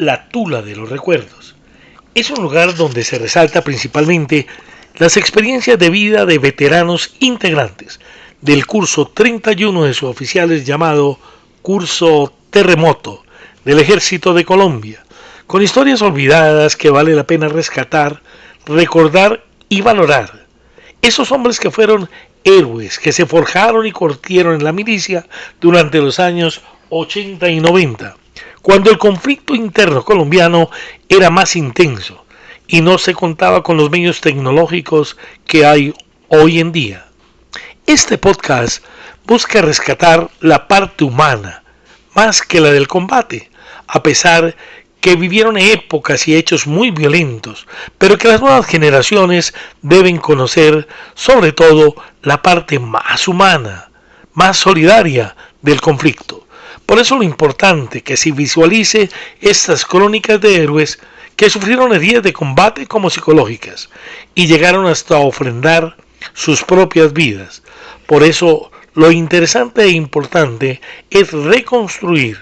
La Tula de los Recuerdos. Es un lugar donde se resalta principalmente las experiencias de vida de veteranos integrantes del curso 31 de suboficiales llamado Curso Terremoto del Ejército de Colombia, con historias olvidadas que vale la pena rescatar, recordar y valorar. Esos hombres que fueron héroes, que se forjaron y curtieron en la milicia durante los años 80 y 90, cuando el conflicto interno colombiano era más intenso y no se contaba con los medios tecnológicos que hay hoy en día. Este podcast busca rescatar la parte humana más que la del combate, a pesar que vivieron épocas y hechos muy violentos, pero que las nuevas generaciones deben conocer sobre todo la parte más humana, más solidaria del conflicto. Por eso lo importante que se visualice estas crónicas de héroes que sufrieron heridas de combate como psicológicas y llegaron hasta ofrendar sus propias vidas. Por eso lo interesante e importante es reconstruir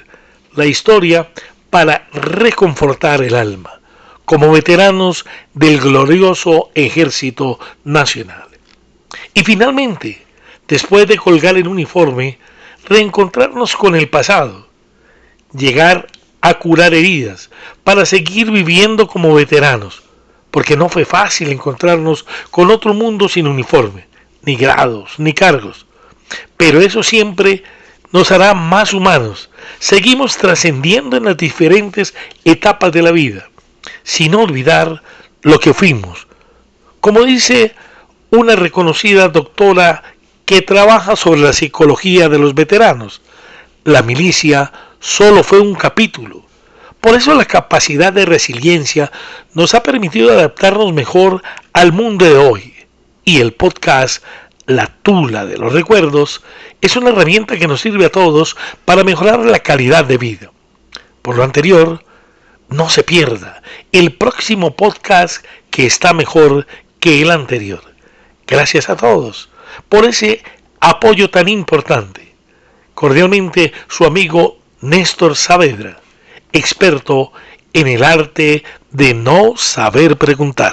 la historia para reconfortar el alma, como veteranos del glorioso Ejército Nacional. Y finalmente, después de colgar el uniforme, reencontrarnos con el pasado, llegar a curar heridas, para seguir viviendo como veteranos, porque no fue fácil encontrarnos con otro mundo sin uniforme, ni grados, ni cargos, pero eso siempre nos hará más humanos. Seguimos trascendiendo en las diferentes etapas de la vida, sin olvidar lo que fuimos. Como dice una reconocida doctora que trabaja sobre la psicología de los veteranos, la milicia solo fue un capítulo. Por eso la capacidad de resiliencia nos ha permitido adaptarnos mejor al mundo de hoy. Y el podcast La Tula de los Recuerdos es una herramienta que nos sirve a todos para mejorar la calidad de vida. Por lo anterior, no se pierda el próximo podcast que está mejor que el anterior. Gracias a todos por ese apoyo tan importante. Cordialmente, su amigo Néstor Saavedra, experto en el arte de no saber preguntar.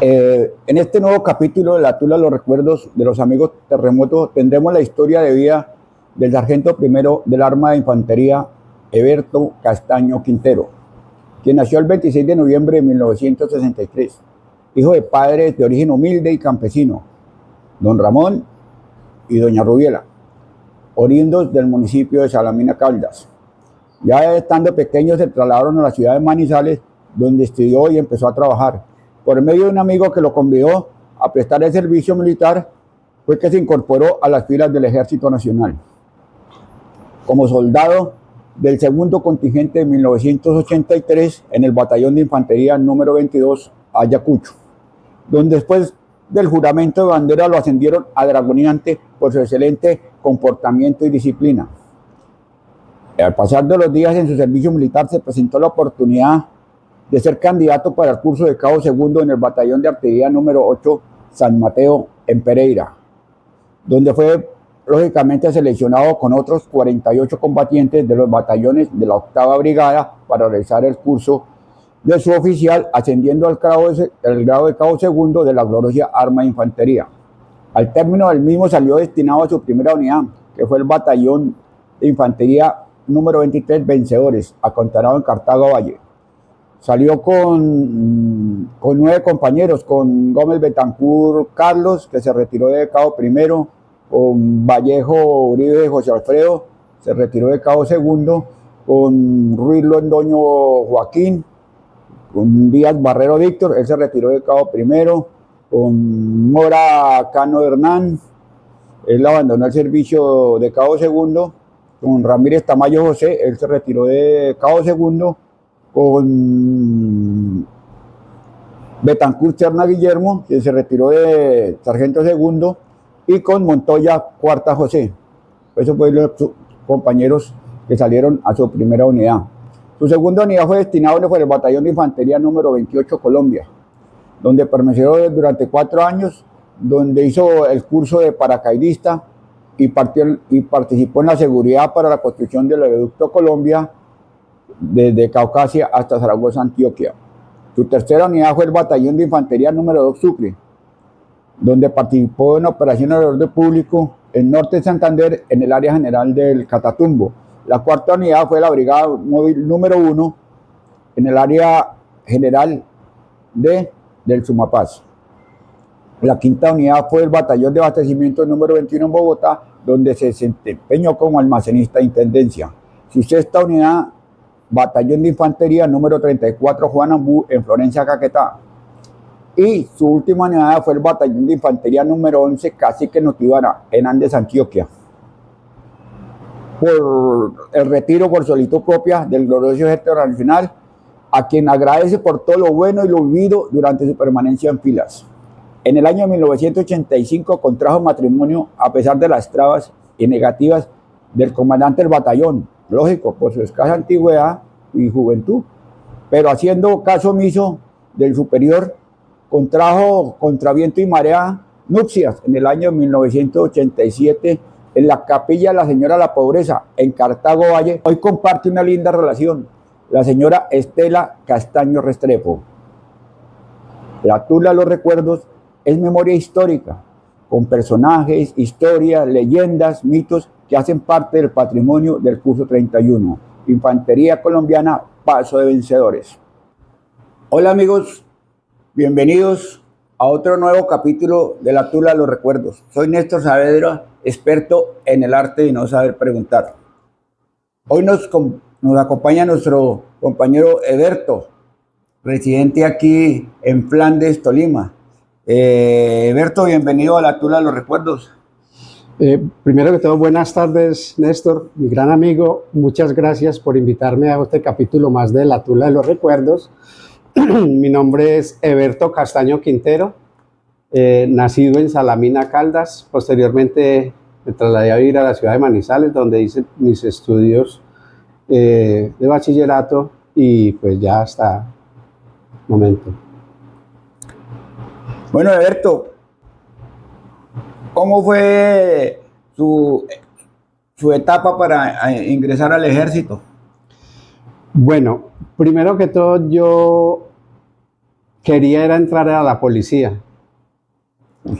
En este nuevo capítulo de La Tula de los Recuerdos de los amigos terremotos tendremos la historia de vida del sargento primero del Arma de Infantería, Eberto Castaño Quintero, quien nació el 26 de noviembre de 1963, hijo de padres de origen humilde y campesino, don Ramón y doña Rubiela, oriundos del municipio de Salamina Caldas. Ya estando pequeños se trasladaron a la ciudad de Manizales, donde estudió y empezó a trabajar. Por medio de un amigo que lo convidó a prestar el servicio militar, fue que se incorporó a las filas del Ejército Nacional como soldado del segundo contingente de 1983 en el Batallón de Infantería número 22 Ayacucho, donde después del juramento de bandera lo ascendieron a dragoniante por su excelente comportamiento y disciplina. Al pasar de los días en su servicio militar se presentó la oportunidad de ser candidato para el curso de cabo segundo en el Batallón de Artillería número 8 San Mateo en Pereira, donde fue lógicamente seleccionado con otros 48 combatientes de los batallones de la 8ª Brigada para realizar el curso de su oficial, ascendiendo al grado de cabo segundo de la gloriosa Arma de Infantería. Al término del mismo salió destinado a su primera unidad, que fue el Batallón de Infantería número 23 Vencedores, acantonado en Cartago Valle. Salió con 9 compañeros, con Gómez Betancourt Carlos, que se retiró de cabo primero, con Vallejo Uribe José Alfredo, se retiró de cabo segundo, con Ruiz Londoño Joaquín, con Díaz Barrero Víctor, él se retiró de cabo primero, con Mora Cano Hernán, él abandonó el servicio de cabo segundo, con Ramírez Tamayo José, él se retiró de cabo segundo, con Betancourt Serna Guillermo, que se retiró de sargento segundo, y con Montoya Cuarta José. Esos fueron los compañeros que salieron a su primera unidad. Su segunda unidad fue destinada por el Batallón de Infantería número 28 Colombia, donde permaneció durante 4 años, donde hizo el curso de paracaidista y participó en la seguridad para la construcción del oleoducto Colombia desde Caucasia hasta Zaragoza, Antioquia. Su tercera unidad fue el Batallón de Infantería número 2 Sucre, donde participó en operaciones de orden público en Norte de Santander, en el área general del Catatumbo. La cuarta unidad fue la Brigada Móvil número 1, en el área general del Sumapaz. La quinta unidad fue el Batallón de Abastecimiento número 21 en Bogotá, donde se desempeñó como almacenista de intendencia. Su sexta unidad, Batallón de Infantería número 34 Juan Ambú, en Florencia, Caquetá. Y su última unidad fue el Batallón de Infantería número 11 Cacique Notibara, en Andes, Antioquia, por el retiro por solicitud propia del glorioso ejército nacional, a quien agradece por todo lo bueno y lo vivido durante su permanencia en filas. En el año 1985 contrajo matrimonio a pesar de las trabas y negativas del comandante del batallón, lógico, por su escasa antigüedad y juventud, pero haciendo caso omiso del superior, contrajo contra viento y marea nupcias en el año 1987 en la capilla de la Señora de la Pobreza, en Cartago Valle. Hoy comparte una linda relación la señora Estela Castaño Restrepo. La Tula de los Recuerdos es memoria histórica, con personajes, historias, leyendas, mitos que hacen parte del patrimonio del curso 31. Infantería Colombiana, Paso de Vencedores. Hola amigos, bienvenidos a otro nuevo capítulo de La Tula de los Recuerdos. Soy Néstor Saavedra, experto en el arte de no saber preguntar. Hoy nos acompaña nuestro compañero Eberto, residente aquí en Flandes, Tolima. Eberto, bienvenido a La Tula de los Recuerdos. Primero que todo, buenas tardes, Néstor, mi gran amigo. Muchas gracias por invitarme a este capítulo más de La Tula de los Recuerdos. Mi nombre es Eberto Castaño Quintero, nacido en Salamina, Caldas. Posteriormente me trasladé a vivir a la ciudad de Manizales, donde hice mis estudios de bachillerato y pues ya hasta el momento. Bueno, Eberto, ¿cómo fue su etapa para ingresar al ejército? Bueno, primero que todo yo quería entrar a la policía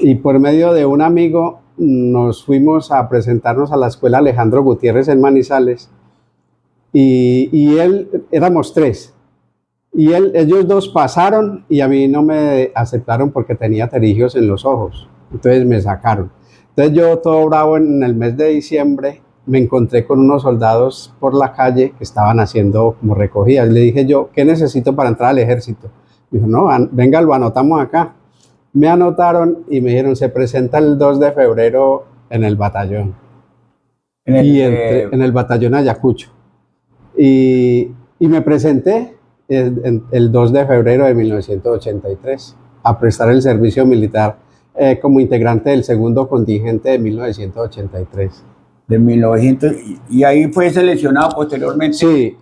y por medio de un amigo nos fuimos a presentarnos a la escuela Alejandro Gutiérrez en Manizales y él, éramos tres. Y ellos dos pasaron y a mí no me aceptaron porque tenía terigios en los ojos. Entonces me sacaron. Entonces yo todo bravo en el mes de diciembre me encontré con unos soldados por la calle que estaban haciendo como recogidas. Le dije yo, ¿qué necesito para entrar al ejército? Me dijo, no, venga, lo anotamos acá. Me anotaron y me dijeron, se presenta el 2 de febrero en el batallón. En el batallón Ayacucho. Y me presenté el 2 de febrero de 1983 a prestar el servicio militar como integrante del segundo contingente de 1983. De 1900, y ahí fue seleccionado posteriormente. Sí.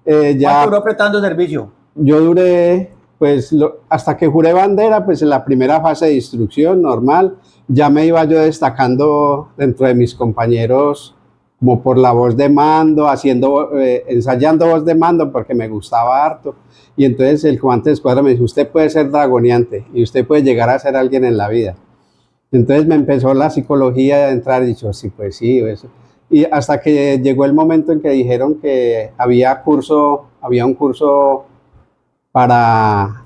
¿Cuánto duró prestando servicio? Yo duré, pues, hasta que juré bandera, pues en la primera fase de instrucción normal, ya me iba yo destacando dentro de mis compañeros como por la voz de mando, ensayando voz de mando porque me gustaba harto. Y entonces el comandante de escuadra me dijo, usted puede ser dragoneante y usted puede llegar a ser alguien en la vida. Entonces me empezó la psicología de entrar y dicho, sí, pues sí, eso. Y hasta que llegó el momento en que dijeron que había un curso para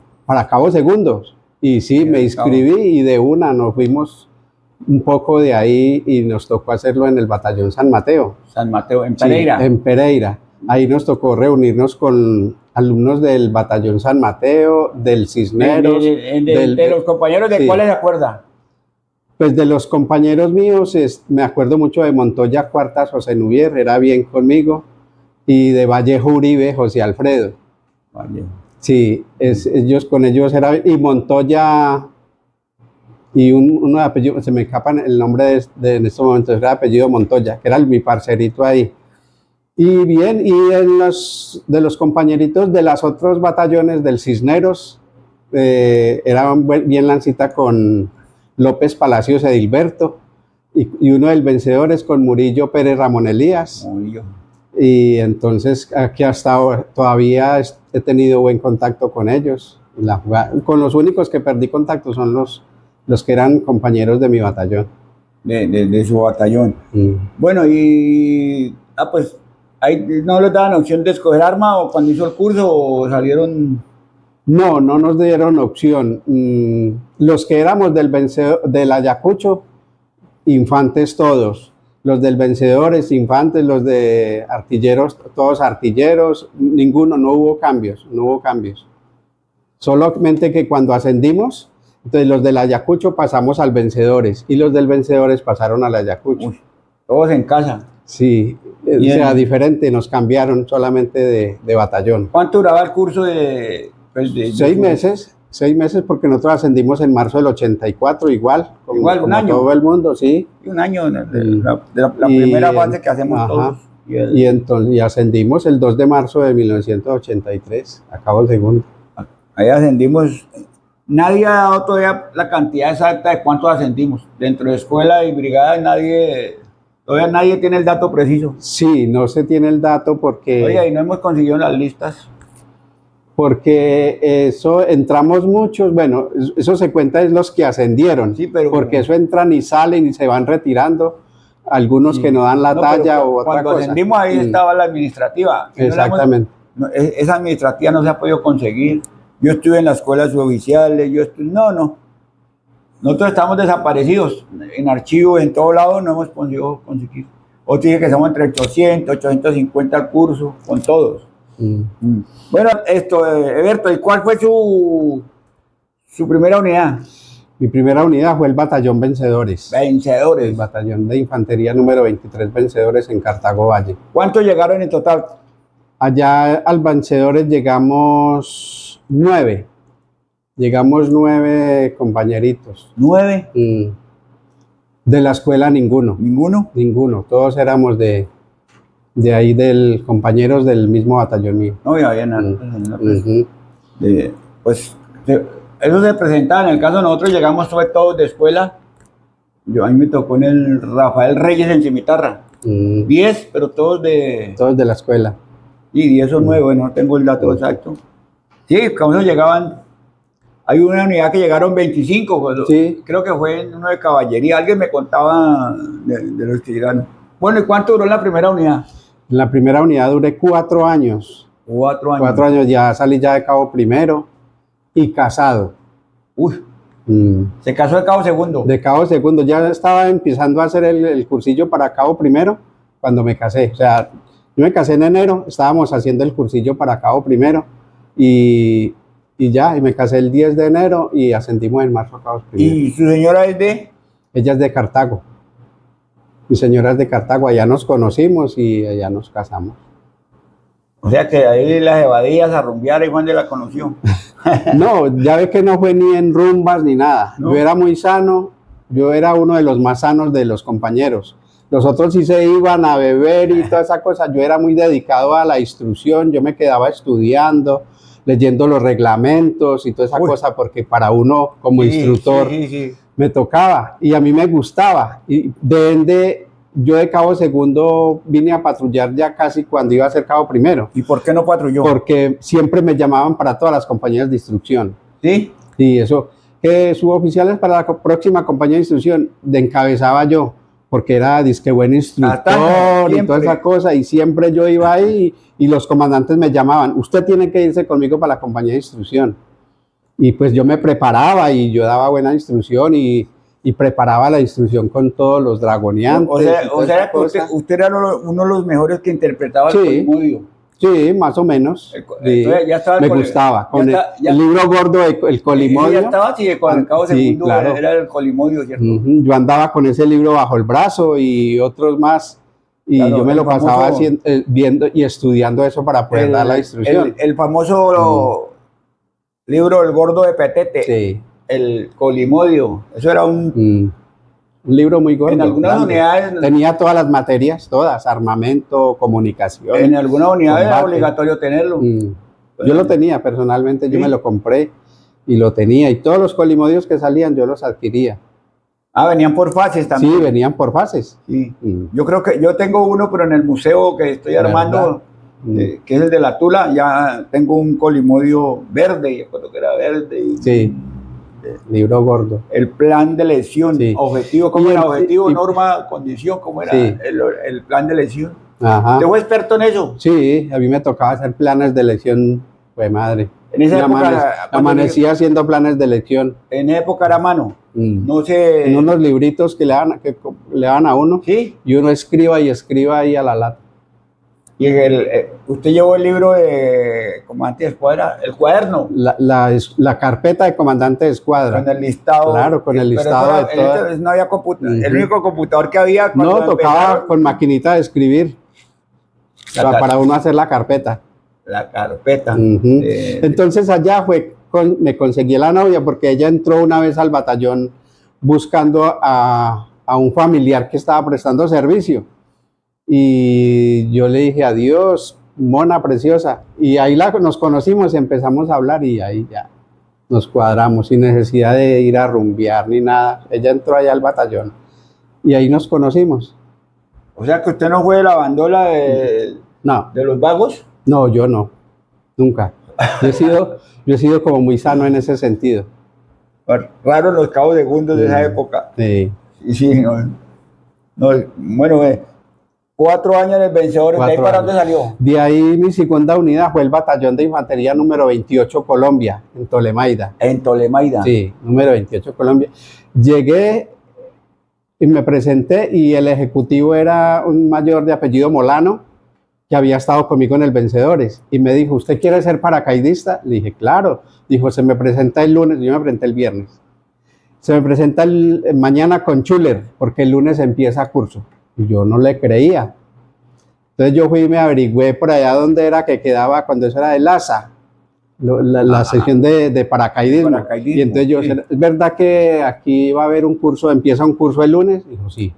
cabos segundos. Y sí, me inscribí y de una nos fuimos un poco de ahí y nos tocó hacerlo en el batallón San Mateo. San Mateo, en Pereira. Sí, en Pereira. Ahí nos tocó reunirnos con alumnos del batallón San Mateo, del Cisneros. De los compañeros, ¿de cuáles se acuerda? Pues de los compañeros míos, me acuerdo mucho de Montoya Cuartas, José Nubier, era bien conmigo, y de Vallejo Uribe, José Alfredo. Vale. Sí, con ellos era, y Montoya, y uno de apellido, se me escapa el nombre en estos momentos, era de apellido Montoya, que era mi parcerito ahí. Y bien, y de los compañeritos de los otros batallones del Cisneros, era bien lancita con López Palacios Edilberto, y uno del Vencedores con Murillo Pérez Ramón Elías. Murillo. Y entonces aquí hasta ahora todavía he tenido buen contacto con ellos. Con los únicos que perdí contacto son los que eran compañeros de mi batallón. De su batallón. Mm. Bueno, pues ahí no les daban opción de escoger arma o cuando hizo el curso o salieron. No, no nos dieron opción. Los que éramos del Ayacucho, infantes todos. Los del Vencedores, infantes, los de artilleros, todos artilleros, ninguno, no hubo cambios. Solamente que cuando ascendimos, entonces los del Ayacucho pasamos al Vencedores y los del Vencedores pasaron al Ayacucho. Uy, todos en casa. Sí, o sea, diferente, nos cambiaron solamente de batallón. ¿Cuánto duraba el curso de 6 meses porque nosotros ascendimos en marzo del 84, igual un año. Todo el mundo, sí. Y un año de la primera fase que hacemos todos. Y ascendimos el 2 de marzo de 1983, acabó el segundo. Ahí ascendimos. Nadie ha dado todavía la cantidad exacta de cuántos ascendimos. Dentro de escuela y brigada todavía nadie tiene el dato preciso. Sí, no se tiene el dato porque... Oye, y no hemos conseguido las listas. Porque eso, entramos muchos, bueno, eso se cuenta es los que ascendieron, sí, pero, porque eso entran y salen y se van retirando, algunos sí, que no dan la talla o otra cosa. Cuando ascendimos ahí estaba la administrativa. Exactamente. Esa administrativa no se ha podido conseguir. Yo estuve en la escuela suboficiales, no. Nosotros estamos desaparecidos en archivos, en todos lados no hemos podido conseguir. O tiene que somos entre 800, 850 al curso, con todos. Bueno, Eberto, ¿y cuál fue su primera unidad? Mi primera unidad fue el batallón Vencedores. Vencedores. El batallón de infantería número 23 Vencedores en Cartago Valle. ¿Cuántos llegaron en total? Allá al Vencedores llegamos 9. Llegamos 9 compañeritos. ¿9? De la escuela ninguno. ¿Ninguno? Ninguno. Todos éramos de ahí, compañeros del mismo batallón mío. No, ya había nada. Pues eso se presentaba. En el caso de nosotros llegamos todos de escuela. A mí me tocó en el Rafael Reyes en Cimitarra. 10, pero todos de la escuela. Y 10 o 9, no tengo el dato exacto. Sí, cuando llegaban, hay una unidad que llegaron 25, sí. Creo que fue en uno de caballería. Alguien me contaba de los que llegaron. Bueno, ¿y cuánto duró la primera unidad? En la primera unidad duré 4 años. 4 años. 4 años, ya salí ya de cabo primero y casado. Uy. ¿Se casó de cabo segundo? De cabo segundo, ya estaba empezando a hacer el cursillo para cabo primero cuando me casé. O sea, yo me casé en enero, estábamos haciendo el cursillo para cabo primero y me casé el 10 de enero y ascendimos en marzo a cabo primero. ¿Y su señora es de? Ella es de Cartago. Mi señora es de Cartago, allá nos conocimos y allá nos casamos. O sea que ahí las evadillas a rumbear y Juan de la conoció. No, ya ves que no fue ni en rumbas ni nada. ¿No? Yo era muy sano, yo era uno de los más sanos de los compañeros. Los otros sí se iban a beber y toda esa cosa. Yo era muy dedicado a la instrucción, yo me quedaba estudiando, leyendo los reglamentos y toda esa cosa, porque para uno como instructor me tocaba y a mí me gustaba. Y yo de cabo segundo vine a patrullar ya casi cuando iba a ser cabo primero. ¿Y por qué no patrulló? Porque siempre me llamaban para todas las compañías de instrucción. ¿Sí? Sí, eso. Suboficiales para la próxima compañía de instrucción encabezaba yo, porque era disque buen instructor y toda esa cosa, y siempre yo iba ahí y los comandantes me llamaban, usted tiene que irse conmigo para la compañía de instrucción. Y pues yo me preparaba y yo daba buena instrucción y preparaba la instrucción con todos los dragoneantes. O sea que usted era uno de los mejores que interpretaba el Colimodio. Sí, más o menos. Ya estaba me gustaba. Con el libro gordo, el Colimodio. Ya estaba, sí, con el cabo segundo claro. Era el Colimodio, ¿cierto? Yo andaba con ese libro bajo el brazo y otros más. Y claro, yo me lo pasaba viendo y estudiando eso para poder dar la instrucción. El famoso libro El Gordo de Petete. Sí. El Colimodio. Eso era un libro muy gordo. En algunas unidades tenía todas las materias, todas, armamento, comunicación. En algunas unidades era obligatorio tenerlo. Yo lo tenía personalmente, yo me lo compré y lo tenía. Y todos los colimodios que salían yo los adquiría. Ah, venían por fases también. Sí, venían por fases. Sí. Yo creo que yo tengo uno, pero en el museo que estoy armando, que es el de la Tula, ya tengo un colimodio verde, yo creo que era verde. Sí, libro gordo. El plan de lesión, Sí. objetivo, ¿cómo Y era? el- Objetivo, y- norma, condición, ¿cómo era Sí. el plan de lesión? Ajá. ¿Usted fue experto en eso? Sí, a mí me tocaba hacer planes de elección, pues madre. En esa Y época, cuando amanecía haciendo planes de elección. en esa época era a mano. No sé. En unos libritos que le daban a uno, Sí. y uno escriba y escriba ahí a la lata. Y usted llevó el libro de comandante de escuadra, el cuaderno, La carpeta de comandante de escuadra. con el listado. Claro, con el Pero listado de todo. entonces no había computador. El Ujú. único computador que había cuando No, tocaba empezaron, con maquinita de escribir para uno hacer la carpeta. la carpeta. Ujú. Entonces allá me conseguí la novia porque ella entró una vez al batallón buscando a un familiar que estaba prestando servicio. Y yo le dije, adiós, mona preciosa. Y ahí nos conocimos, empezamos a hablar y ahí ya nos cuadramos sin necesidad de ir a rumbear ni nada. Ella entró allá al batallón y ahí nos conocimos. O sea que usted no fue de la bandola No, de los vagos. no, yo no, nunca. Yo he sido como muy sano en ese sentido. Raro los cabos de gundos de esa época. Sí. Y sí, bueno, 4 años en el vencedor. ¿De ahí 4 para dónde años. salió? De ahí mi segunda unidad fue el batallón de infantería número 28 Colombia, en Tolemaida. En Tolemaida. Sí, número 28 Colombia. Llegué y me presenté y el ejecutivo era un mayor de apellido Molano que había estado conmigo en el Vencedores y me dijo, ¿usted quiere ser paracaidista? Le dije, claro. Dijo, se me presenta el lunes, yo me presenté el viernes. Se me presenta mañana con Schuller porque el lunes empieza curso. Y yo no le creía. Entonces yo fui y me averigüé por allá donde era que quedaba cuando eso era de LASA, la sección de paracaidismo. Y entonces yo, sí. ¿es verdad que aquí va a haber un curso, empieza un curso el lunes? Dijo, sí,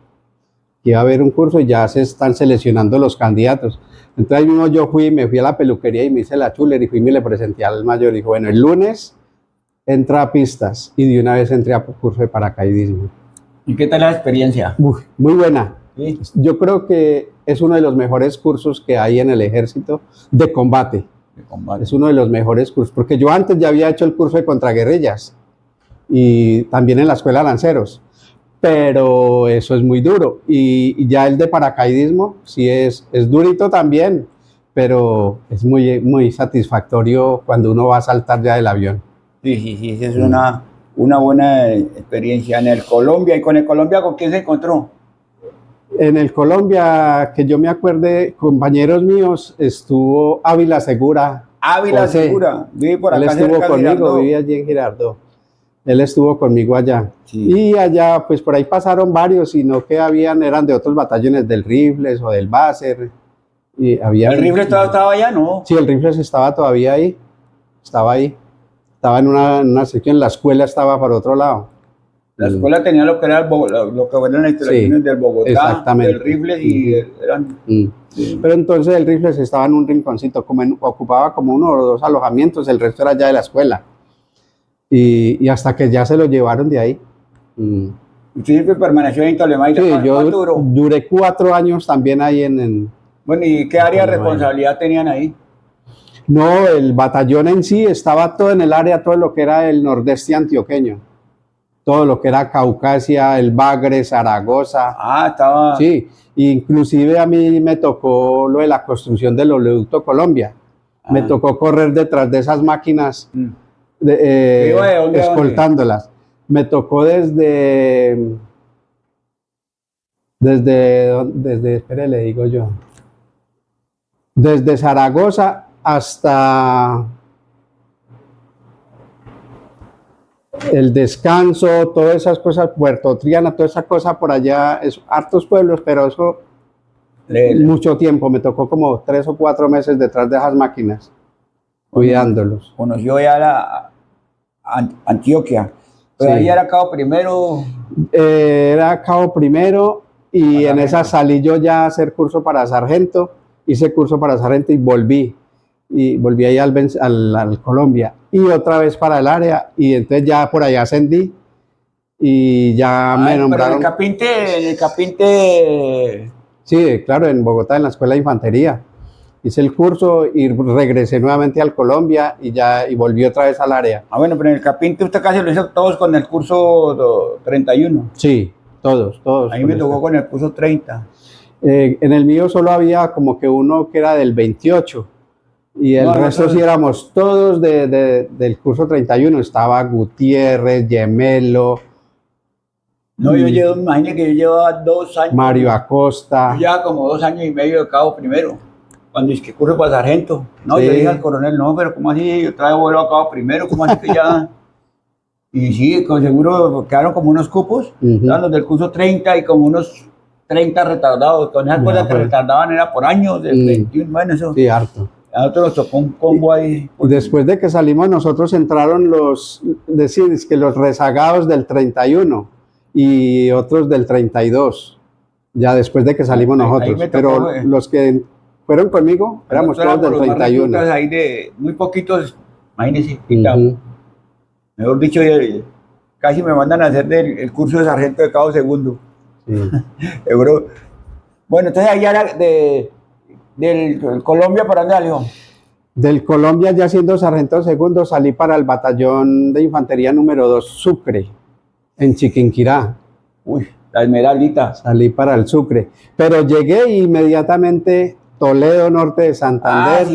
que va a haber un curso y ya se están seleccionando los candidatos. Entonces ahí mismo yo me fui a la peluquería y me hice la Schuller y fui y me le presenté al mayor. Dijo, bueno, el lunes entra a pistas y de una vez entré a curso de paracaidismo. ¿Y qué tal la experiencia? Uf, muy buena. Sí. Yo creo que es uno de los mejores cursos que hay en el ejército de combate. Es uno de los mejores cursos, porque yo antes ya había hecho el curso de contraguerrillas y también en la escuela de lanceros, pero eso es muy duro. Y ya el de paracaidismo sí es durito también, pero es muy, muy satisfactorio cuando uno va a saltar ya del avión. Sí, es una buena experiencia. En el Colombia, ¿y con el Colombia con quién se encontró? En el Colombia, que yo me acuerde, compañeros míos, estuvo Ávila Segura. Ávila José. Segura, vive por acá. Él estuvo cerca de conmigo, Girardot. vivía allí en Girardot. Él estuvo conmigo allá. Sí. Y allá, pues por ahí pasaron varios, sino que eran de otros batallones del Rifles o del Basser. Y había, ¿El rifle estaba allá, no? Sí, el Rifles estaba todavía ahí. Estaba ahí. Estaba en una sección, la escuela estaba para otro lado. La escuela tenía lo que era lo que eran las instalaciones del Bogotá, exactamente. del Rifle y eran. Sí. Pero entonces el Rifles estaba en un rinconcito, ocupaba como 1 o 2 alojamientos, el resto era ya de la escuela. Y hasta que ya se lo llevaron de ahí. ¿Usted siempre permaneció en Tolemaida? Sí, yo ¿Cuánto duró? duré 4 años también ahí en Bueno, ¿y qué área de responsabilidad tenían ahí? No, el batallón en sí estaba todo en el área, todo lo que era el nordeste antioqueño. Todo lo que era Caucasia, el Bagre, Zaragoza. Ah, estaba. Sí, inclusive a mí me tocó lo de la construcción del oleoducto Colombia. Me tocó correr detrás de esas máquinas, ¿De dónde? escoltándolas. Me tocó desde, espere, le digo yo, desde Zaragoza hasta El Descanso, todas esas cosas, Puerto Triana, toda esa cosa por allá, hartos pueblos, pero eso mucho tiempo, me tocó como 3 o 4 meses detrás de esas máquinas, cuidándolos. Conoció ya Antioquia, pero ahí era cabo primero. Era cabo primero y en esa salí yo ya a hacer curso para sargento, hice curso para sargento y volví ahí al Colombia y otra vez para el área y entonces ya por allá ascendí y ya me Pero nombraron. en el Capinte, Sí, claro, en Bogotá, en la Escuela de Infantería. Hice el curso y regresé nuevamente al Colombia y volví otra vez al área. bueno, pero en el Capinte usted casi lo hizo todos con el curso 31. Sí, todos. A mí me tocó con el curso 30. En el mío solo había como que uno que era del 28 y el resto sí éramos todos del curso 31. Estaba Gutiérrez, Gemelo. No, imagínate que yo llevaba 2 años. Mario Acosta. Yo llevaba como 2 años y medio de cabo primero. Cuando es que curso para sargento. No, Sí. yo dije al coronel, no, pero ¿cómo así? Yo traigo vuelo a cabo primero, ¿cómo así que ya? Y sí, con seguro quedaron como unos cupos, estaban los del curso 30 y como unos 30 retardados. Con esas cosas que retardaban era por años, del 21, bueno, eso. Sí, harto. A nosotros nos tocó un combo ahí. Y después de que salimos nosotros entraron los rezagados del 31 y otros del 32, ya después de que salimos nosotros. me tocó, pero los que fueron conmigo éramos todos del 31. Ahí de muy poquitos, imagínense, quitados. Mejor dicho, casi me mandan a hacer el curso de sargento de cabo segundo. Sí. Bueno, entonces allá era del Colombia, ¿para dónde salió? Del Colombia, ya siendo sargento segundo, salí para el batallón de infantería número 2 Sucre, en Chiquinquirá. Uy, la Esmeraldita. Salí para el Sucre, pero llegué inmediatamente Toledo, norte de Santander,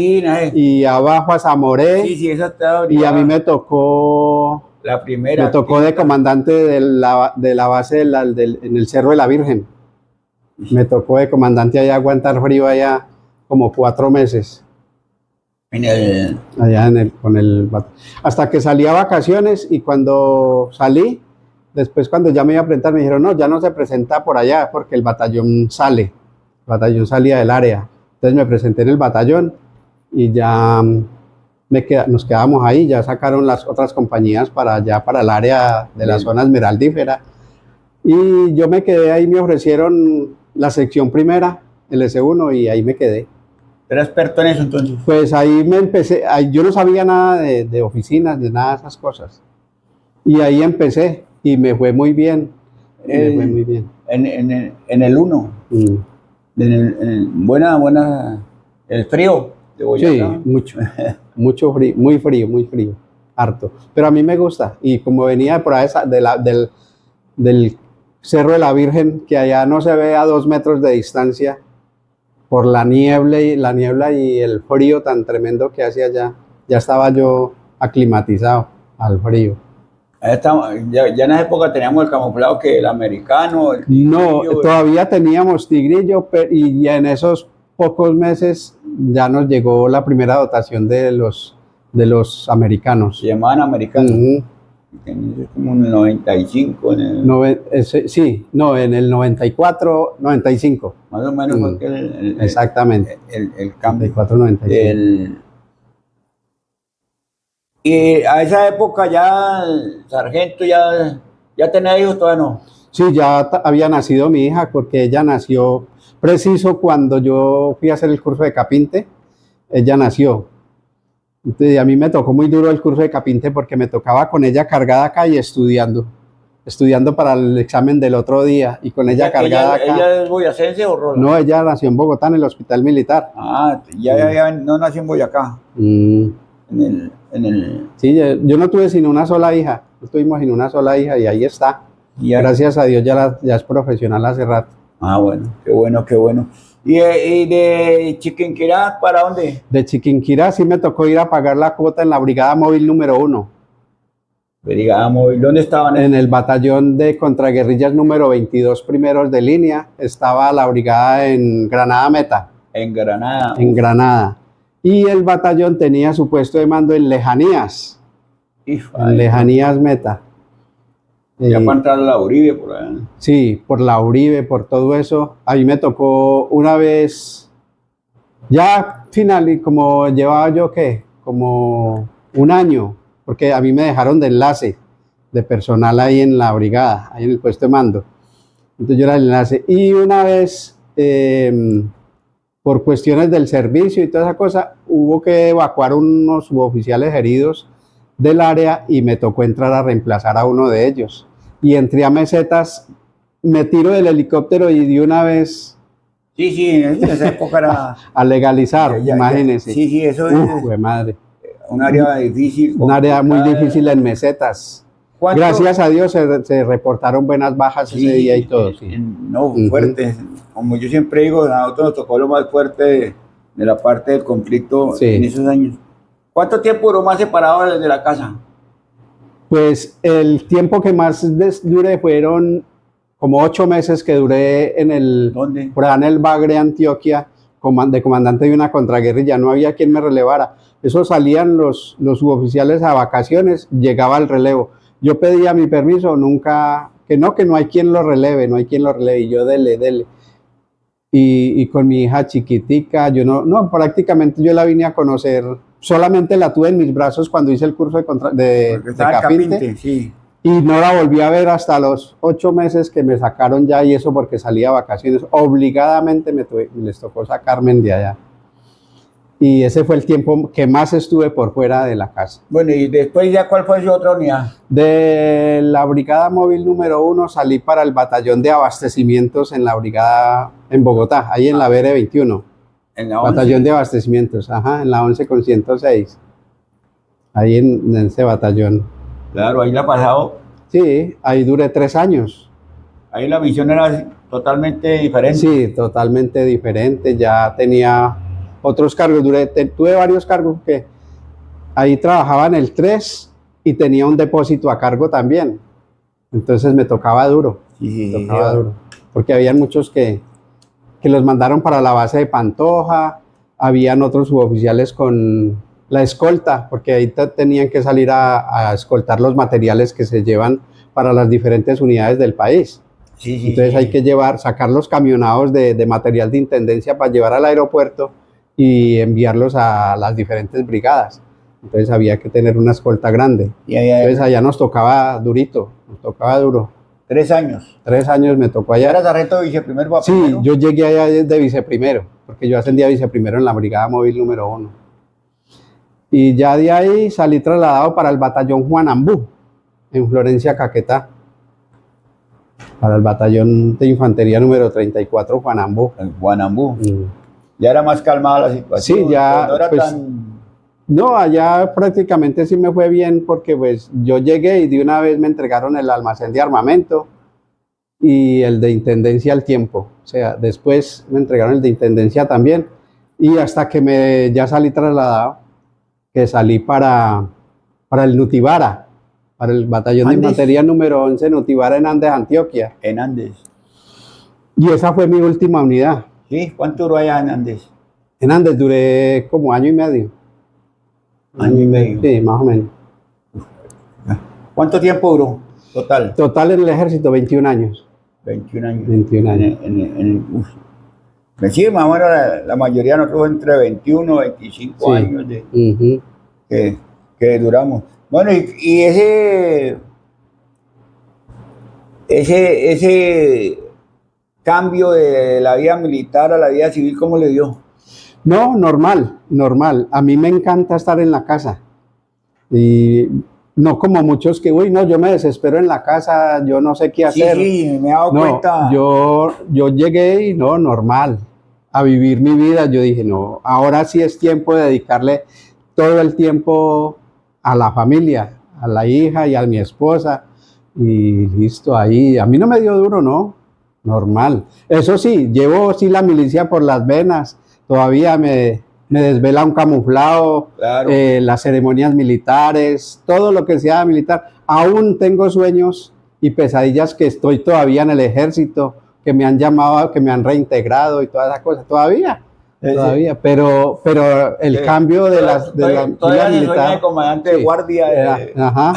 y abajo a Zamoré. Sí, esa está. Y a mí me tocó la primera. Me tocó de comandante de la base en el Cerro de la Virgen. Me tocó de comandante allá aguantar frío allá como 4 meses. Allá hasta que salí a vacaciones, y cuando salí, después cuando ya me iba a presentar, me dijeron, no, ya no se presenta por allá porque el batallón salía del área. Entonces me presenté en el batallón y ya nos quedamos ahí. Ya sacaron las otras compañías para allá, para el área de la zona esmeraldífera, y yo me quedé ahí. Me ofrecieron la sección primera, el S1, y ahí me quedé. ¿Era experto en eso entonces? Pues ahí me empecé. Yo no sabía nada de oficinas, de nada de esas cosas, y ahí empecé y me fue muy bien. Me fue muy bien. En el 1. Buena, el frío de Boyacá. Sí, mucho frío, muy frío, harto. Pero a mí me gusta, y como venía por ahí del Cerro de la Virgen, que allá no se ve a 2 metros de distancia, por la niebla y el frío tan tremendo que hace allá, ya estaba yo aclimatizado al frío. Ya en esa época teníamos el camuflado que el americano. No, todavía teníamos tigrillo, y ya en esos pocos meses ya nos llegó la primera dotación de los americanos. Se llamaban americanos. Como en el 95. En el 94, 95. Más o menos fue que exactamente. El cambio. 94, 95. Y a esa época ya, sargento, ya tenía hijos, todavía no. Sí, ya había nacido mi hija, porque ella nació preciso cuando yo fui a hacer el curso de Capinte. Ella nació. Entonces, a mí me tocó muy duro el curso de Capinte, porque me tocaba con ella cargada acá y estudiando para el examen del otro día, y con ella cargada acá. ¿Ella es boyacense o rola? No, ella nació en Bogotá, en el Hospital Militar. Ya no nació en Boyacá. Sí, yo no tuve sino una sola hija. No tuvimos sino una sola hija, y ahí está. Gracias a Dios ya es profesional hace rato. Bueno, qué bueno. ¿Y de Chiquinquirá para dónde? De Chiquinquirá sí me tocó ir a pagar la cuota en la Brigada Móvil número 1. Brigada Móvil, ¿dónde estaban? En el batallón de contraguerrillas número 22, primeros de línea. Estaba la brigada en Granada Meta. En Granada. En Granada. Y el batallón tenía su puesto de mando en Lejanías. En Lejanías Meta. Ya para entrar a la Uribe por allá. Sí, por la Uribe, por todo eso. A mí me tocó una vez, ya final, y como llevaba yo, como 1 año, porque a mí me dejaron de enlace de personal ahí en la brigada, ahí en el puesto de mando. Entonces yo era el enlace. Y una vez, por cuestiones del servicio y toda esa cosa, hubo que evacuar unos suboficiales heridos del área, y me tocó entrar a reemplazar a uno de ellos. y entré a Mesetas, me tiro del helicóptero y de una vez Sí, en esa época era... a legalizar, imagínense. Sí, eso es Jue madre. un área difícil, Un área muy complicada. difícil en Mesetas. ¿Cuánto? Gracias a Dios se reportaron buenas bajas ese día y todo. Sí. No, fuerte. Como yo siempre digo, a nosotros nos tocó lo más fuerte de la parte del conflicto Sí. en esos años. ¿Cuánto tiempo duró más separado de la casa? Pues el tiempo que más duré fueron como 8 meses que duré ¿Dónde? por allá en el Bagre, Antioquia, de comandante de una contraguerrilla. No había quien me relevara. Eso salían los suboficiales a vacaciones, llegaba el relevo. Yo pedía mi permiso, nunca, que no hay quien lo releve, y yo dele. Y con mi hija chiquitica, yo no, prácticamente yo la vine a conocer, solamente la tuve en mis brazos cuando hice el curso de Capinte, sí. y no la volví a ver hasta los 8 meses que me sacaron ya, y eso porque salía a vacaciones, obligadamente les tocó sacarme de allá. Y ese fue el tiempo que más estuve por fuera de la casa. Bueno, y después ya, ¿cuál fue su otra unidad? De la Brigada Móvil número 1 salí para el batallón de abastecimientos en la brigada en Bogotá, ahí en la BR 21. En la 11. Batallón de abastecimientos, en la 11 con 106. Ahí en ese batallón. Claro, ahí la ha pasado. Sí, ahí duré 3 años. Ahí la misión era totalmente diferente. Sí, totalmente diferente. Ya tenía otros cargos. Tuve varios cargos que ahí trabajaba en el 3 y tenía un depósito a cargo también. Entonces me tocaba duro. Duro. Porque habían muchos que los mandaron para la base de Pantoja. Habían otros suboficiales con la escolta, porque ahí tenían que salir a escoltar los materiales que se llevan para las diferentes unidades del país. Entonces hay que sacar los camionados de material de intendencia para llevar al aeropuerto y enviarlos a las diferentes brigadas. Entonces había que tener una escolta grande. Entonces allá nos tocaba durito, nos tocaba duro. 3 años. 3 años me tocó allá. ¿Era sargento de viceprimero? Sí, yo llegué allá de viceprimero, porque yo ascendí a viceprimero en la Brigada Móvil número 1. Y ya de ahí salí trasladado para el batallón Juan Ambú, en Florencia, Caquetá. Para el batallón de infantería número 34, Juan Ambú. En Juan Ambú. Ya era más calmada la situación. Sí, ya. No era pues, tan... No, allá prácticamente sí me fue bien porque pues yo llegué y de una vez me entregaron el almacén de armamento y el de intendencia al tiempo. O sea, después me entregaron el de intendencia también y hasta que ya salí trasladado, que salí para el Nutibara, para el batallón de infantería número 11 Nutibara en Andes, Antioquia. En Andes. Y esa fue mi última unidad. ¿Sí? ¿Cuánto duró allá en Andes? En Andes duré como año y medio. ¿Año y medio? Sí, más o menos. ¿Cuánto tiempo duró total? Total en el ejército, 21 años. 21 años. 21 años. Sí, más o menos la mayoría de nosotros entre 21 y 25 años que duramos. Bueno, y ese cambio de la vida militar a la vida civil, ¿cómo le dio? No, normal. A mí me encanta estar en la casa. Y no como muchos que, uy, no, yo me desespero en la casa, yo no sé qué hacer. Sí, me he dado cuenta. Yo llegué y no, normal, a vivir mi vida. Yo dije, no, ahora sí es tiempo de dedicarle todo el tiempo a la familia, a la hija y a mi esposa. Y listo, ahí. A mí no me dio duro, no, normal. Eso sí, llevo sí la milicia por las venas. Todavía me desvela un camuflado, claro. Las ceremonias militares, todo lo que sea militar. Aún tengo sueños y pesadillas que estoy todavía en el ejército, que me han llamado, que me han reintegrado y todas esas cosas. Todavía. Pero el cambio de la militar. De comandante de guardia. Ajá.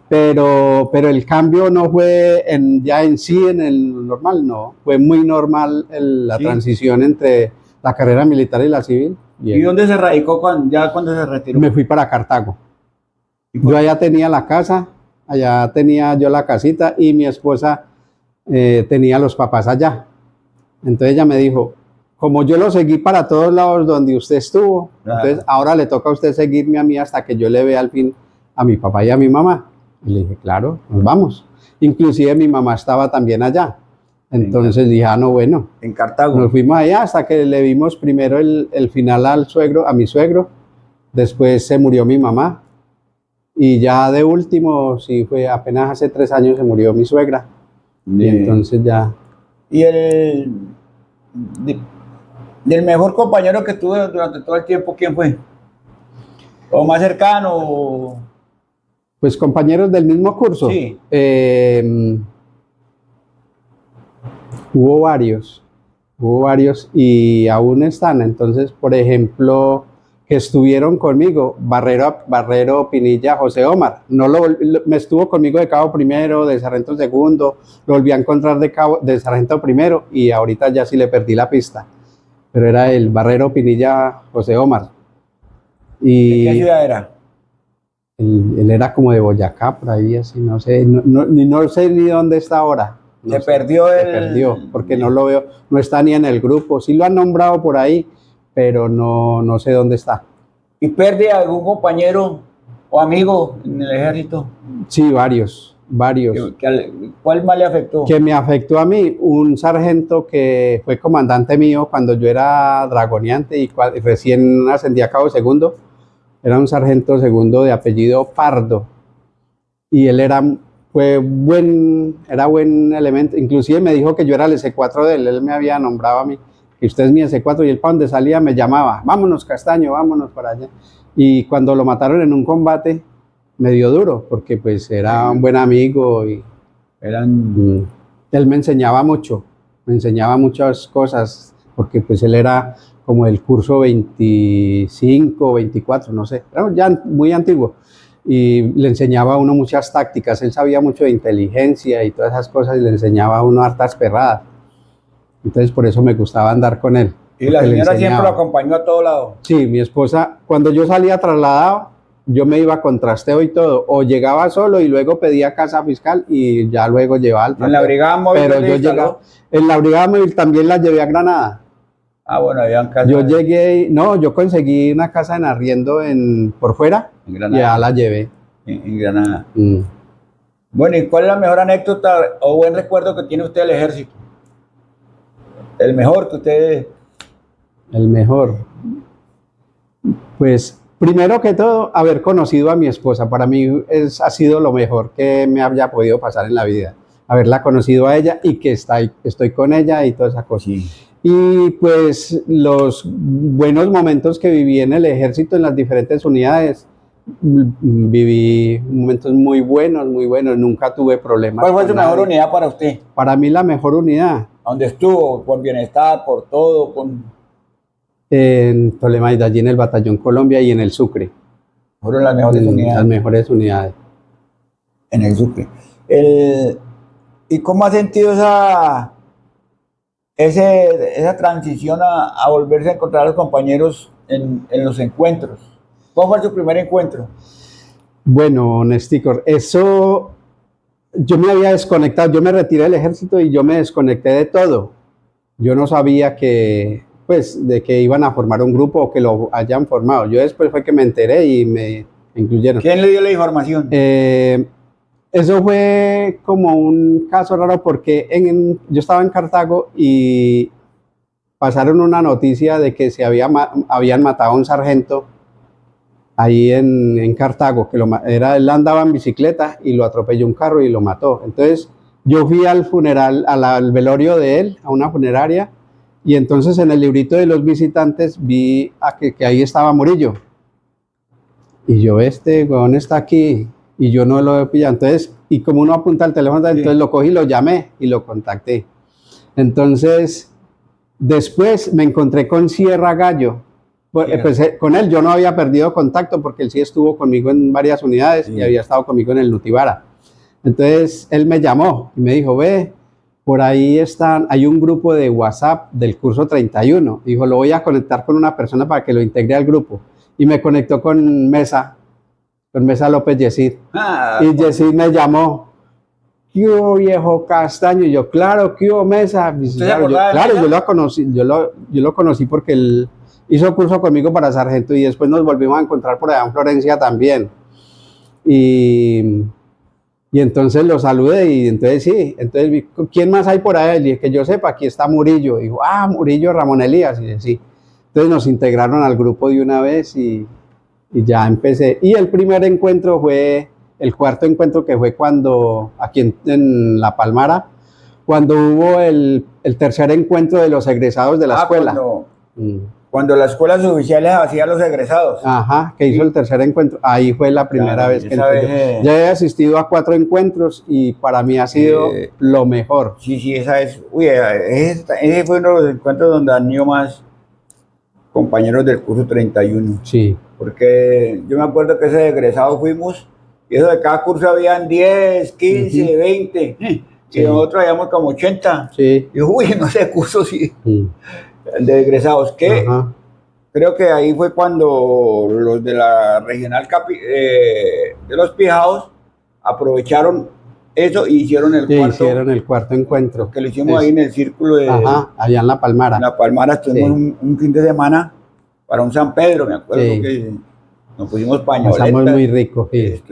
Pero el cambio no fue ya en sí, en el normal, no. Fue muy normal la transición entre la carrera militar y la civil. Bien. ¿Y dónde se radicó cuando se retiró? Me fui para Cartago. Yo allá tenía la casa, allá tenía yo la casita y mi esposa tenía los papás allá. Entonces ella me dijo, como yo lo seguí para todos lados donde usted estuvo, entonces ahora le toca a usted seguirme a mí hasta que yo le vea al fin a mi papá y a mi mamá. Y le dije, claro, nos vamos. Inclusive mi mamá estaba también allá. Entonces dije, ah, no, bueno. En Cartago. Nos fuimos allá hasta que le vimos primero el final al suegro, a mi suegro. Después se murió mi mamá. Y ya de último, sí, fue apenas hace 3 años se murió mi suegra. Y entonces ya... ¿Y del mejor compañero que tuve durante todo el tiempo, quién fue? ¿O más cercano? Pues compañeros del mismo curso. Sí. Hubo varios y aún están. Entonces, por ejemplo, que estuvieron conmigo, Barrero Pinilla, José Omar. Me estuvo conmigo de cabo primero, de sargento segundo, lo volví a encontrar de sargento primero y ahorita ya sí le perdí la pista. Pero era el Barrero Pinilla, José Omar. Y ¿De qué ciudad era? Él era como de Boyacá, por ahí, así, no sé, no sé ni dónde está ahora. Se perdió porque no lo veo, no está ni en el grupo, sí lo han nombrado por ahí, pero no sé dónde está. ¿Y pierde algún compañero o amigo en el ejército? Sí, varios. ¿Cuál más le afectó? Que me afectó a mí, un sargento que fue comandante mío cuando yo era dragoneante y recién ascendí a cabo segundo. Era un sargento segundo de apellido Pardo y él era buen elemento, inclusive me dijo que yo era el S4 de él me había nombrado a mí, que usted es mi S4 y él para donde salía me llamaba, vámonos Castaño, vámonos para allá. Y cuando lo mataron en un combate me dio duro porque pues era un buen amigo y él me enseñaba muchas cosas porque pues él era como el curso 25, 24, no sé, era ya muy antiguo. Y le enseñaba a uno muchas tácticas, él sabía mucho de inteligencia y todas esas cosas y le enseñaba a uno hartas perradas. Entonces por eso me gustaba andar con él. ¿Y la señora siempre lo acompañó a todo lado? Sí, mi esposa, cuando yo salía trasladado, yo me iba con trasteo y todo, o llegaba solo y luego pedía casa fiscal y ya luego llevaba al trasteo. ¿En la brigada móvil? Pero yo llegaba, en la brigada móvil también la llevé a Granada. Ah, bueno, habían casas. Yo llegué, yo conseguí una casa en arriendo por fuera y ya la llevé. En Granada. Bueno, ¿y cuál es la mejor anécdota o buen recuerdo que tiene usted del ejército? El mejor que usted... El mejor. Pues, primero que todo, haber conocido a mi esposa. Para mí ha sido lo mejor que me haya podido pasar en la vida. Haberla conocido a ella y que estoy con ella y toda esa cosa. Sí. Y pues los buenos momentos que viví en el ejército, en las diferentes unidades, viví momentos muy buenos, nunca tuve problemas. ¿Cuál fue su mejor unidad para usted? Para mí la mejor unidad. ¿Dónde estuvo? ¿Por bienestar, por todo? En Tolemaida, allí en el Batallón Colombia y en el Sucre. Fueron las mejores unidades. Las mejores unidades. En el Sucre. ¿Y cómo ha sentido esa transición a volverse a encontrar a los compañeros en los encuentros? ¿Cómo fue su primer encuentro? Bueno, Nesticor, eso yo me había desconectado, yo me retiré del ejército y yo me desconecté de todo. Yo no sabía de que iban a formar un grupo o que lo hayan formado. Yo después fue que me enteré y me incluyeron. ¿Quién le dio la información? Eso fue como un caso raro porque yo estaba en Cartago y pasaron una noticia de que habían matado a un sargento ahí en Cartago, que él andaba en bicicleta y lo atropelló un carro y lo mató. Entonces yo fui al funeral, al velorio de él, a una funeraria, y entonces en el librito de los visitantes vi que ahí estaba Murillo. Y yo, este huevón está aquí, y yo no lo he pillado. Entonces, y como uno apunta al teléfono, entonces lo cogí, lo llamé y lo contacté. Entonces, después me encontré con Sierra Gallo. Pues con él yo no había perdido contacto porque él sí estuvo conmigo en varias unidades y había estado conmigo en el Nutibara. Entonces él me llamó y me dijo, ve, por ahí hay un grupo de WhatsApp del curso 31. Dijo, lo voy a conectar con una persona para que lo integre al grupo. Y me conectó con Mesa López Yesid. Y Yesid me llamó, ¿qué hubo, viejo Castaño? Y yo, claro, ¿qué hubo, Mesa? Claro, yo lo conocí porque él hizo curso conmigo para sargento y después nos volvimos a encontrar por allá en Florencia también. Y Y entonces lo saludé y entonces sí, entonces vi, ¿quién más hay por ahí? Y dije, que yo sepa, aquí está Murillo. Y dijo, Murillo, Ramón Elías. Y dije, sí. Entonces nos integraron al grupo de una vez y ya empecé. Y el primer encuentro fue, el cuarto encuentro que fue cuando, aquí en La Palmara, cuando hubo el tercer encuentro de los egresados de la escuela. Cuando las escuelas oficiales hacían los egresados. Ajá, que hizo el tercer encuentro. Ahí fue la primera vez que entré. Ya he asistido a 4 encuentros y para mí ha sido lo mejor. Sí, esa es. Uy, ese fue uno de los encuentros donde han ido más compañeros del curso 31. Sí. Porque yo me acuerdo que ese egresado fuimos, y eso de cada curso habían 10, 15, 20. Y nosotros habíamos como 80. Sí. Y uy, no sé, curso sí. De egresados, que creo que ahí fue cuando los de la regional de los Pijaos aprovecharon eso y hicieron el cuarto encuentro. Que lo hicimos ahí en el círculo de... allá en La Palmara. En La Palmara estuvimos un fin de semana para un San Pedro, me acuerdo que nos pusimos pañoletas. Pasamos muy rico. Ese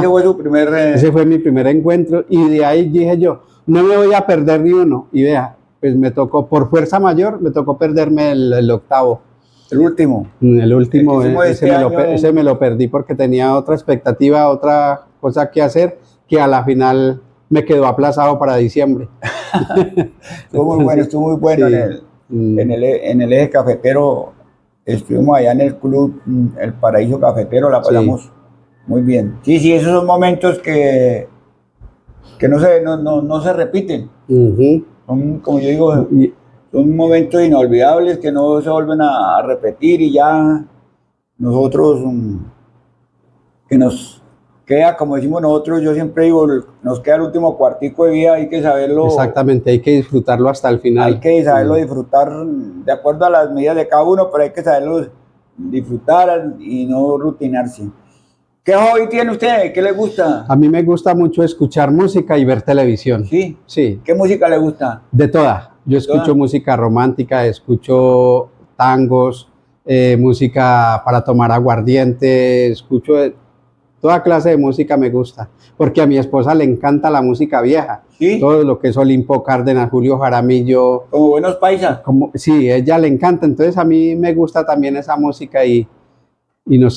fue su primer... Ese fue mi primer encuentro y de ahí dije yo, no me voy a perder ni uno. Y vea, pues me tocó, por fuerza mayor, me tocó perderme el octavo. ¿El último? El último, ese me lo perdí porque tenía otra expectativa, otra cosa que hacer, que a la final me quedó aplazado para diciembre. Estuvo muy bueno, sí. En el eje cafetero, estuvimos allá en el club, el Paraíso Cafetero, la pasamos muy bien. Sí, esos son momentos que no se repiten. Son, como yo digo, son momentos inolvidables que no se vuelven a repetir y ya nosotros, que nos queda, como decimos nosotros, yo siempre digo, nos queda el último cuartico de vida, hay que saberlo. Exactamente, hay que disfrutarlo hasta el final. Hay que saberlo disfrutar de acuerdo a las medidas de cada uno, pero hay que saberlo disfrutar y no rutinarse. ¿Qué hobby tiene usted? ¿Qué le gusta? A mí me gusta mucho escuchar música y ver televisión. ¿Sí? Sí. ¿Qué música le gusta? De toda. Yo escucho música romántica, escucho tangos, música para tomar aguardiente, escucho toda clase de música me gusta, porque a mi esposa le encanta la música vieja. ¿Sí? Todo lo que es Olimpo Cárdenas, Julio Jaramillo. Como buenos paisas. Sí, ella le encanta, entonces a mí me gusta también esa música y nos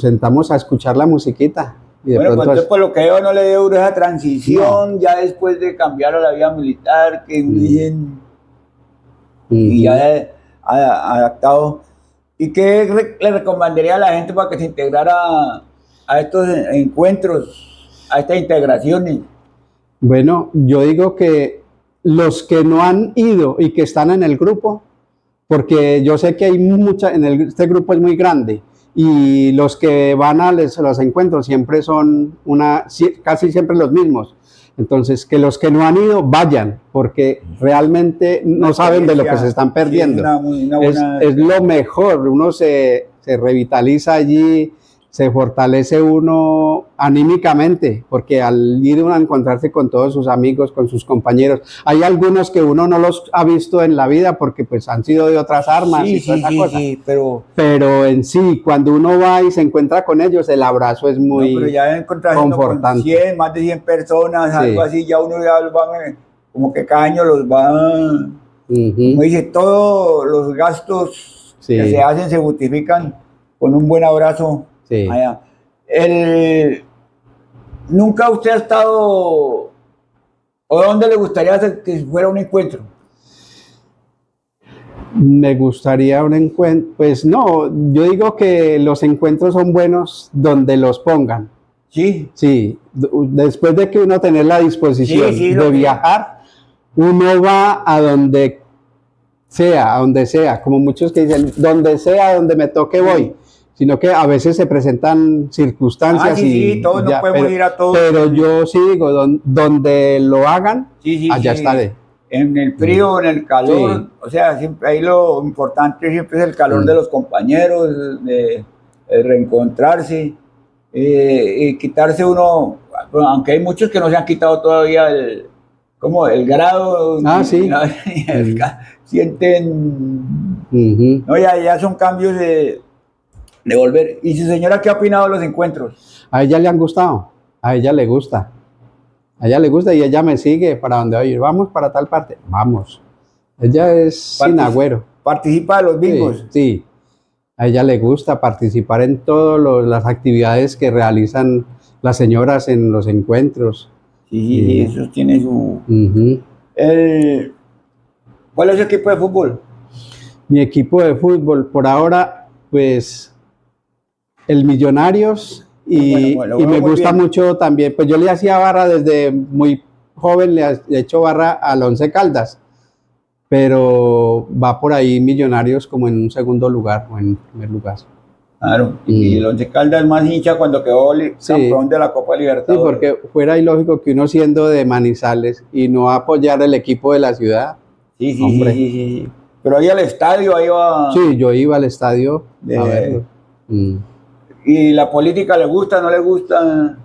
sentamos a escuchar la musiquita. Y de bueno, pues por lo que veo no le dio esa transición, ya después de cambiar a la vida militar, que dicen, y ya adaptado. ¿Y qué le recomendaría a la gente para que se integrara a estos encuentros, a estas integraciones? Bueno, yo digo que los que no han ido y que están en el grupo, porque yo sé que hay este grupo es muy grande, y los que van a los encuentros siempre son casi siempre los mismos. Entonces, que los que no han ido vayan, porque realmente no saben de lo que se están perdiendo. Es lo mejor, uno se revitaliza allí, se fortalece uno anímicamente, porque al ir uno a encontrarse con todos sus amigos, con sus compañeros, hay algunos que uno no los ha visto en la vida porque pues han sido de otras armas y toda esa cosa. Pero en sí, cuando uno va y se encuentra con ellos, el abrazo es muy pero ya confortante. Con más de 100 personas, algo así, ya uno ya los va, como que cada año los va, como dice, todos los gastos que se hacen se justifican con un buen abrazo. Sí. Allá. ¿Nunca usted ha estado, o dónde le gustaría que fuera un encuentro? Me gustaría un encuentro, pues no, yo digo que los encuentros son buenos donde los pongan. Sí. Sí, después de que uno tener la disposición de viajar, uno va a donde sea, como muchos que dicen, donde sea, donde me toque voy. Sino que a veces se presentan circunstancias y todos no podemos ir a todos. Pero yo sí digo, donde lo hagan, allá estaré. En el frío, en el calor, o sea, siempre ahí lo importante siempre es el calor de los compañeros, de reencontrarse, y quitarse uno, aunque hay muchos que no se han quitado todavía el grado, sienten, no, ya son cambios de volver. ¿Y su señora qué ha opinado de los encuentros? A ella le han gustado, a ella le gusta. A ella le gusta y ella me sigue para donde voy. Vamos para tal parte. Vamos. Ella es sin agüero. ¿Participa de los bingos? Sí, sí. A ella le gusta participar en todas las actividades que realizan las señoras en los encuentros. Sí, eso tiene su... Ujú. ¿Cuál es el equipo de fútbol? Mi equipo de fútbol, por ahora, pues, el Millonarios y, Bueno, y me muy gusta bien. mucho también, pues yo le hacía barra desde muy joven, le he hecho barra al Once Caldas, pero va por ahí Millonarios como en un segundo lugar o en primer lugar. Claro, y el Once Caldas es más hincha cuando quedó Sí. campeón de la Copa Sí, Libertadores. porque fuera ilógico que uno siendo de Manizales y no apoyar el equipo de la ciudad. Sí, sí, Hombre. sí. Pero ahí al estadio, ahí va... Sí, yo iba al estadio a verlo. ¿Y la política le gusta, no le gusta?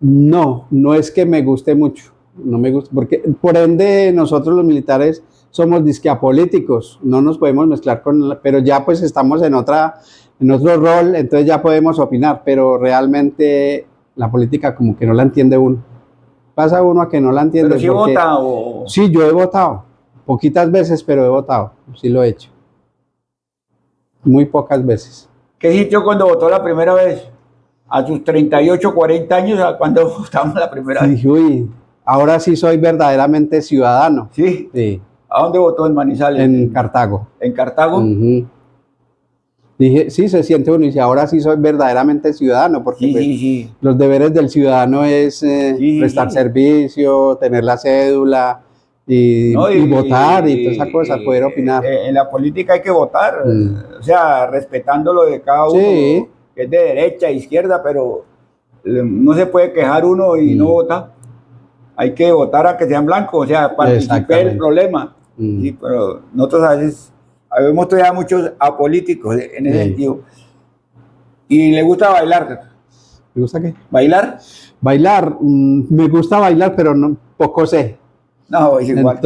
No, no es que me guste mucho, no me gusta, porque por ende nosotros los militares somos disque apolíticos, no nos podemos mezclar pero ya pues estamos en otro rol, entonces ya podemos opinar, pero realmente la política como que no la entiende uno. Pasa uno a que no la entiende. ¿Pero sí vota o...? Sí, yo he votado, poquitas veces, pero he votado, sí lo he hecho. Muy pocas veces. ¿Qué sintió cuando votó la primera vez? A sus 38, 40 años, ¿a cuándo votamos la primera vez? Sí, uy, ahora sí soy verdaderamente ciudadano. ¿Sí? Sí. ¿A dónde votó en Manizales? En Cartago. ¿En Cartago? Dije, sí, se siente uno y dice, ahora sí soy verdaderamente ciudadano, porque Sí, pues, sí. los deberes del ciudadano es prestar servicio, tener la cédula y votar y toda esa cosa, poder opinar. En la política hay que votar, o sea, respetando lo de cada uno, Sí. que es de derecha, izquierda, pero no se puede quejar uno y no vota. Hay que votar a que sean blancos, o sea, participar el problema. Sí, pero nosotros a veces hemos todavía muchos apolíticos en ese sentido. ¿Y le gusta bailar? ¿Me gusta qué? ¿Bailar? Bailar, me gusta bailar, pero no, poco sé. No, es igual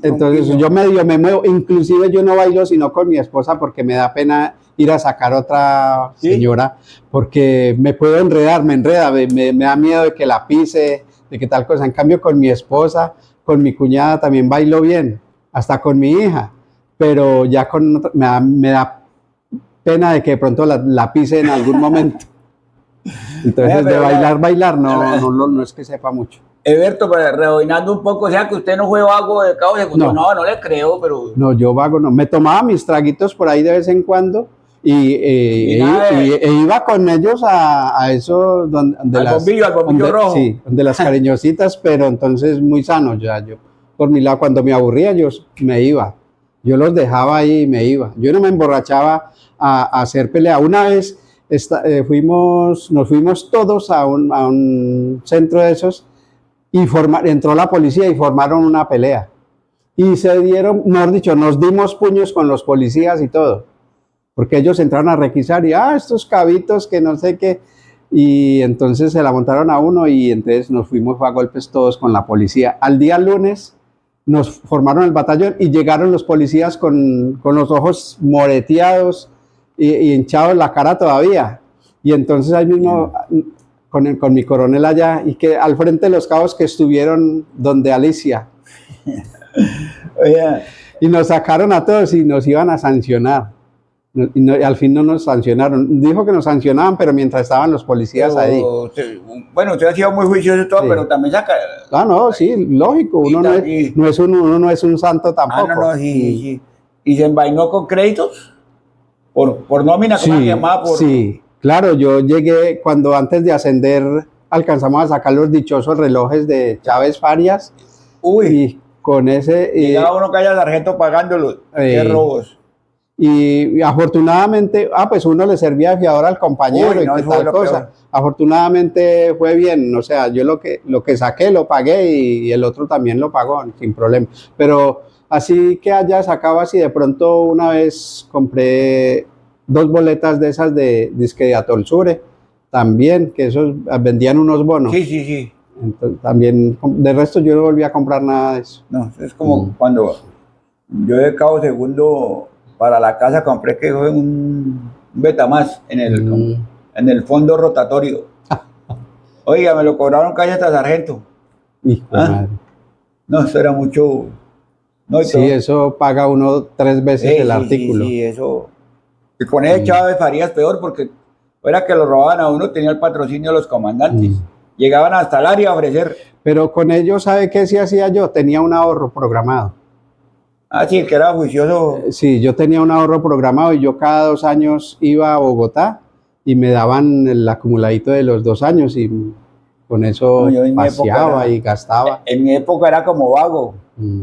entonces yo medio me muevo, inclusive yo no bailo sino con mi esposa porque me da pena ir a sacar otra señora, porque me puedo enredar, me enreda, me da miedo de que la pise, de que tal cosa. En cambio con mi esposa, con mi cuñada también bailo bien, hasta con mi hija, pero ya con otra, me da pena de que de pronto la pise en algún momento. Entonces de bailar no es que sepa mucho. Eberto, pero rebobinando un poco, o sea que usted no fue vago de cabo segundo, no le creo, pero... No, yo vago no, me tomaba mis traguitos por ahí de vez en cuando e iba con ellos a eso donde al bombillo rojo. Sí, donde las cariñositas, pero entonces muy sano ya, yo por mi lado cuando me aburría yo me iba, yo los dejaba ahí y me iba, yo no me emborrachaba a hacer pelea. Una vez nos fuimos todos a un centro de esos y entró la policía y formaron una pelea. Y se dieron, mejor dicho, nos dimos puños con los policías y todo. Porque ellos entraron a requisar y, estos cabitos que no sé qué. Y entonces se la montaron a uno y entonces nos fuimos a golpes todos con la policía. Al día lunes nos formaron el batallón y llegaron los policías con los ojos moreteados y hinchados la cara todavía. Y entonces ahí mismo... Con mi coronel allá, y que al frente de los cabos que estuvieron donde Alicia. Y nos sacaron a todos y nos iban a sancionar. Y al fin no nos sancionaron. Dijo que nos sancionaban, pero mientras estaban los policías ahí. Bueno, usted ha sido muy juicioso y todo, pero también saca... no, sí, lógico. Uno no es un santo tampoco. Sí. ¿Y se envainó con créditos? ¿Por nómina? ¿Cómo se llamaba? Sí. Claro, yo llegué cuando antes de ascender alcanzamos a sacar los dichosos relojes de Chávez Farias. Uy. Y con ese... Llegaba uno que haya sargento pagándolos. ¡Qué robos! Y afortunadamente, pues uno le servía de fiador al compañero y tal cosa. Afortunadamente fue bien, o sea, yo lo que saqué lo pagué y el otro también lo pagó sin problema. Pero así que haya sacado así, de pronto una vez compré 2 boletas de esas de disque de Atolsure, también, que esos vendían unos bonos. Sí. Entonces, también, de resto yo no volví a comprar nada de eso. No, es como cuando yo de cabo segundo para la casa compré que fue un Betamax en el fondo rotatorio. Oiga, me lo cobraron calle hasta sargento. Hijo de ¿Ah? madre. No, eso era mucho. No, y Sí, todo. eso paga uno 3 veces el artículo. Sí, eso. Y con ese Chávez Farías peor porque fuera que lo robaban a uno, tenía el patrocinio de los comandantes. Llegaban hasta el área a ofrecer. Pero con ellos, ¿sabe qué sí hacía yo? Tenía un ahorro programado. Ah, sí, el que era juicioso. Sí, yo tenía un ahorro programado y yo cada 2 años iba a Bogotá y me daban el acumuladito de los 2 años y con No, eso yo en mi época paseaba era, y gastaba. en mi época era como vago. Mm.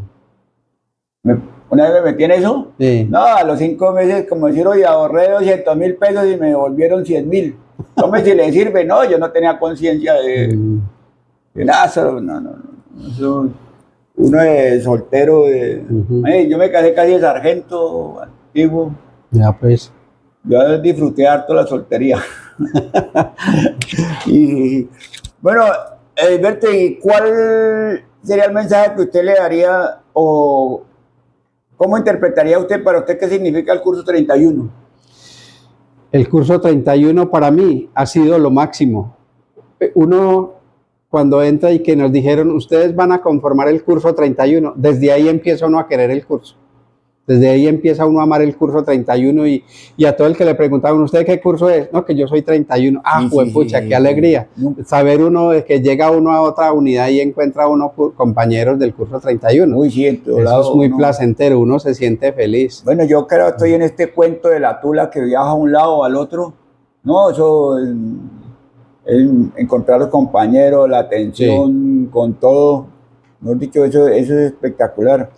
Una vez me metí en eso. Sí. No, a los 5 meses, como decir, oye, ahorré 200.000 pesos y me devolvieron 100.000. Tome si le sirve. No, yo no tenía conciencia de nada. Eso, uno es soltero. Yo me casé casi de sargento antiguo. Ya pues. Yo disfruté harto la soltería. Y bueno, Alberto, ¿y cuál sería el mensaje que usted le daría o cómo interpretaría usted para usted qué significa el curso 31? El curso 31 para mí ha sido lo máximo. Uno, cuando entra y que nos dijeron, ustedes van a conformar el curso 31, desde ahí empieza uno a querer el curso. Desde ahí empieza uno a amar el curso 31 y a todo el que le preguntaban, ¿usted qué curso es? No, que yo soy 31. Ah, Sí, juepucha, qué alegría. Saber uno de que llega uno a otra unidad y encuentra uno compañeros del curso 31. Uy, sí, en todo Eso lado, es muy placentero, uno se siente feliz. Bueno, yo creo que estoy en este cuento de la tula que viaja a un lado o al otro. No, eso, encontrar los compañeros, la atención, con todo. Mejor dicho, eso es espectacular.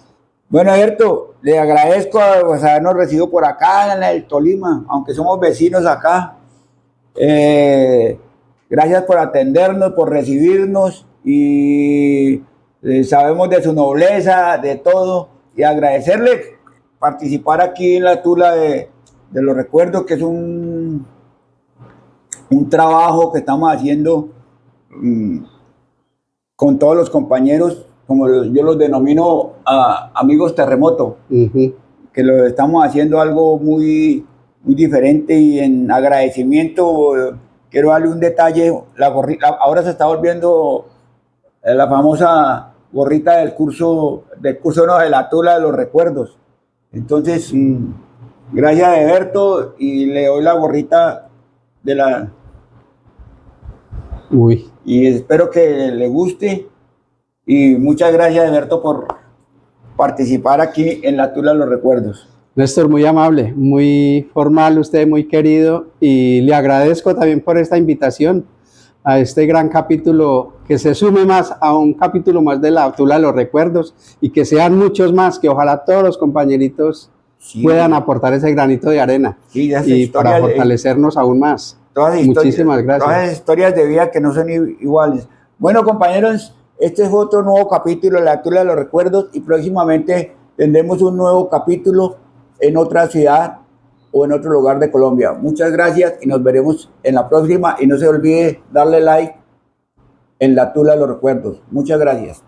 Bueno, Alberto, le agradezco pues, habernos recibido por acá en el Tolima, aunque somos vecinos acá. Gracias por atendernos, por recibirnos y sabemos de su nobleza, de todo, y agradecerle participar aquí en la Tula de los Recuerdos, que es un trabajo que estamos haciendo con todos los compañeros, como yo los denomino amigos terremoto, que lo estamos haciendo algo muy, muy diferente y en agradecimiento quiero darle un detalle. La gorrita, ahora se está volviendo la famosa gorrita del curso no, de la Tula de los Recuerdos. Entonces, gracias Eberto y le doy la gorrita de la... Uy. Y espero que le guste y muchas gracias Eberto por participar aquí en la Tula de los Recuerdos. Néstor, muy amable, muy formal, usted muy querido, y le agradezco también por esta invitación a este gran capítulo, que se sume más a un capítulo más de la Tula de los Recuerdos y que sean muchos más, que ojalá todos los compañeritos puedan aportar ese granito de arena y para fortalecernos aún más. Muchísimas gracias. Todas las historias de vida que no son iguales. Bueno, compañeros, este es otro nuevo capítulo de la Tula de los Recuerdos y próximamente tendremos un nuevo capítulo en otra ciudad o en otro lugar de Colombia. Muchas gracias y nos veremos en la próxima y no se olvide darle like en la Tula de los Recuerdos. Muchas gracias.